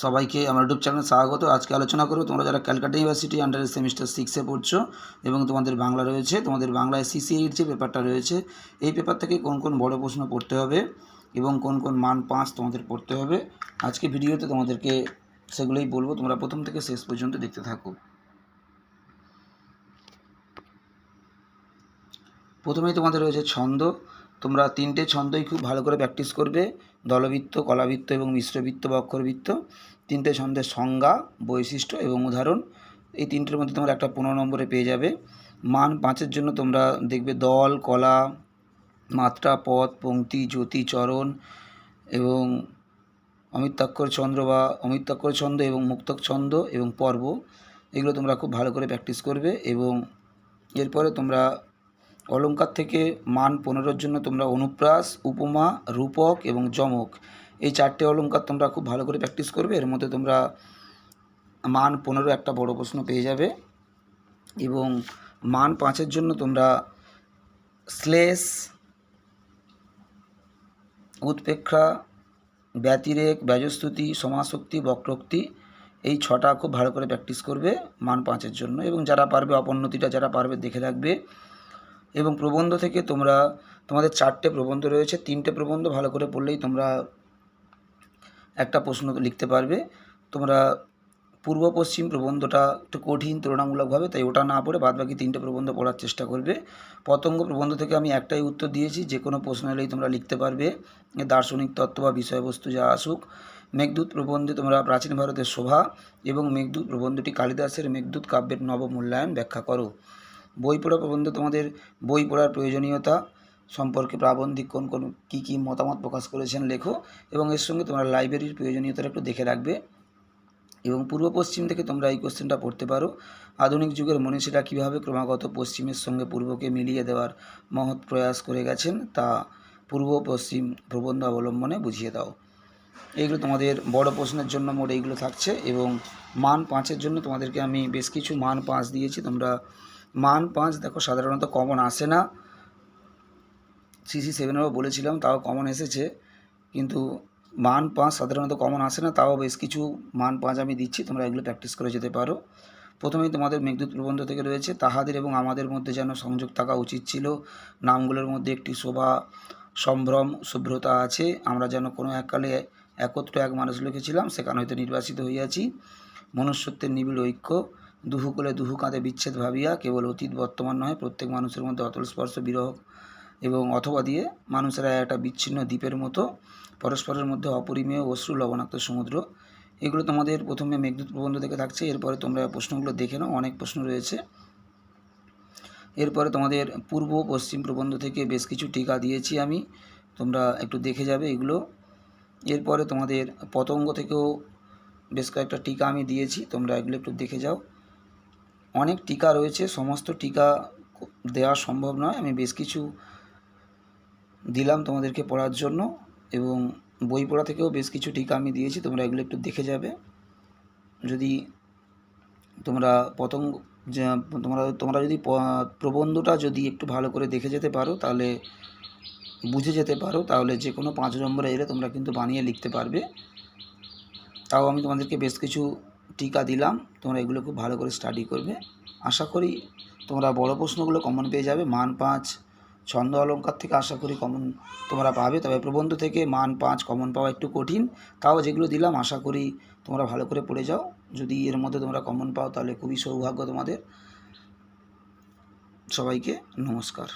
সবাইকে আমার ইউটিউব চ্যানেলে স্বাগত। আজকে আলোচনা করব তোমরা যারা ক্যালকাটা ইউনিভার্সিটি আন্ডারে সেমিস্টার 6-এ পড়ছো এবং তোমাদের বাংলা রয়েছে, তোমাদের বাংলায় CC8 যে পেপারটা রয়েছে এই পেপার থেকে কোন কোন বড় প্রশ্ন পড়তে হবে এবং কোন কোন মান 5 তোমাদের পড়তে হবে আজকে ভিডিওতে তোমাদেরকে সেগুলোই বলবো। তোমরা প্রথম থেকে শেষ পর্যন্ত দেখতে থাকো। প্রথমেই তোমাদের রয়েছে ছন্দ। তোমরা 3টে ছন্দই খুব ভালো করে প্র্যাকটিস করবে, দলবৃত্ত, কলাবৃত্ত এবং মিশ্রবৃত্ত বা অক্ষরবৃত্ত। 3টে ছন্দের সংজ্ঞা, বৈশিষ্ট্য এবং উদাহরণ, এই 3টের মধ্যে তোমরা একটা 15 নম্বরে পেয়ে যাবে। মান 5-এর জন্য তোমরা দেখবে দল, কলা, মাত্রা, পদ, পংক্তি, জ্যোতি, চরণ এবং অমিত্যাক্ষর ছন্দ বা অমিত্যাক্ষর ছন্দ এবং মুক্তক ছন্দ এবং পর্ব, এগুলো তোমরা খুব ভালো করে প্র্যাকটিস করবে। এবং এরপরে তোমরা অলঙ্কার থেকে মান 15-এর জন্য তোমরা অনুপ্রাস, উপমা, রূপক এবং যমক, এই 4টে অলঙ্কার তোমরা খুব ভালো করে প্র্যাকটিস করবে। এর মধ্যে তোমরা মান 15 একটা বড় প্রশ্ন পেয়ে যাবে। এবং মান 5-এর জন্য তোমরা শ্লেষ, উৎপ্রেক্ষা, ব্যতিরেক, ব্যজস্তুতি, সমাসোক্তি, বক্রোক্তি, এই 6টা খুব ভালো করে প্র্যাকটিস করবে মান 5-এর জন্য। এবং যারা পারবে অপোন্নতিটা যারা পারবে দেখে রাখবে। এবং প্রবন্ধ থেকে তোমরা তোমাদের 4টে প্রবন্ধ রয়েছে, 3টে প্রবন্ধ ভালো করে পড়লেই তোমরা একটা প্রশ্ন লিখতে পারবে। তোমরা পূর্ব পশ্চিম প্রবন্ধটা একটু কঠিন তুলনামূলকভাবে, তাই ওটা না পড়ে বাদবাকি 3টে প্রবন্ধ পড়ার চেষ্টা করবে। পতঙ্গ প্রবন্ধ থেকে আমি একটাই উত্তর দিয়েছি, যে কোনো প্রশ্ন এলেই তোমরা লিখতে পারবে, দার্শনিক তত্ত্ব বা বিষয়বস্তু যা আসুক। মেঘদূত প্রবন্ধে তোমরা প্রাচীন ভারতের শোভা এবং মেঘদূত প্রবন্ধটি কালিদাসের মেঘদূত কাব্যের নবমূল্যায়ন ব্যাখ্যা করো। বই পড়া প্রবন্ধে তোমাদের বই পড়ার প্রয়োজনীয়তা সম্পর্কে প্রাবন্ধিক কোন কোন কী মতামত প্রকাশ করেছেন লেখো, এবং এর সঙ্গে তোমরা লাইব্রেরির প্রয়োজনীয়তাটা একটু দেখে রাখবে। এবং পূর্ব পশ্চিম থেকে তোমরা এই কোশ্চেনটা পড়তে পারো, আধুনিক যুগের মনীষীরা কীভাবে ক্রমাগত পশ্চিমের সঙ্গে পূর্বকে মিলিয়ে দেওয়ার মহৎ প্রয়াস করে গেছেন তা পূর্ব পশ্চিম প্রবন্ধ অবলম্বনে বুঝিয়ে দাও। এইগুলো তোমাদের বড় প্রশ্নের জন্য মোট এইগুলো থাকছে। এবং মান 5-এর জন্য তোমাদেরকে আমি বেশ কিছু মান 5 দিয়েছি। তোমরা মান 5 দেখো সাধারণত কমন আসে না, CC7-এও বলেছিলাম তাও কমন এসেছে, কিন্তু মান 5 সাধারণত কমন আসে না, তাও বেশ কিছু মান 5 আমি দিচ্ছি, তোমরা এগুলো প্র্যাকটিস করে যেতে পারো। প্রথমেই তোমাদের মেঘদূত প্রবন্ধ থেকে রয়েছে, তাহাদের এবং আমাদের মধ্যে যেন সংযোগ থাকা উচিত ছিল, নামগুলোর মধ্যে একটি শোভা, সম্ভ্রম, শুভ্রতা আছে, আমরা যেন কোনো এককালে একত্র এক মানুষ লিখেছিলাম, সেখানে হয়তো নির্বাসিত হইয়াছি, মনুষ্যত্বের নিবিড় ঐক্য, দুহু কোলে দুহু কাঁধে বিচ্ছেদ ভাবিয়া, কেবল অতীত বর্তমান নয় প্রত্যেক মানুষের মধ্যে অতল স্পর্শ বিরহ এবং অথবা দিয়ে মানুষেরা একটা বিচ্ছিন্ন দ্বীপের মতো, পরস্পরের মধ্যে অপরিমেয় অশ্রু লবণাক্ত সমুদ্র, এগুলো তোমাদের প্রথমে মেঘদূত প্রবন্ধ থেকে থাকছে। এরপরে তোমরা প্রশ্নগুলো দেখে নাও, অনেক প্রশ্ন রয়েছে। এরপরে তোমাদের পূর্ব পশ্চিম প্রবন্ধ থেকে বেশ কিছু টিকা দিয়েছি আমি, তোমরা একটু দেখে যাবে এগুলো। এরপরে তোমাদের পতঙ্গ থেকেও বেশ কয়েকটা টিকা আমি দিয়েছি, তোমরা এগুলো একটু দেখে যাও। অনেক টিকা রয়েছে, সমস্ত টিকা দেওয়া সম্ভব নয়, আমি বেশ কিছু দিলাম তোমাদেরকে পড়ার জন্য। এবং বই পড়া থেকেও বেশ কিছু টিকা আমি দিয়েছি, তোমরা এগুলো একটু দেখে যাবে। যদি তোমরা তোমরা যদি প্রবন্ধটা যদি একটু ভালো করে দেখে যেতে পারো, তাহলে বুঝে যেতে পারো, তাহলে যে কোনো 5 নম্বরে এলে তোমরা কিন্তু বানিয়ে লিখতে পারবে। তাও আমি তোমাদেরকে বেশ কিছু টিকা দিলাম, তোমরা এগুলো খুব ভালো করে স্টাডি করবে। আশা করি তোমরা বড় প্রশ্নগুলো কমন পেয়ে যাবে। মান 5 ছন্দ অলঙ্কার থেকে আশা করি কমন তোমরা পাবে, তবে প্রবন্ধ থেকে মান 5 কমন পাওয়া একটু কঠিন, তাও যেগুলো দিলাম আশা করি তোমরা ভালো করে পড়ে যাও। যদি এর মধ্যে তোমরা কমন পাও তাহলে খুবই সৌভাগ্য তোমাদের। সবাইকে নমস্কার।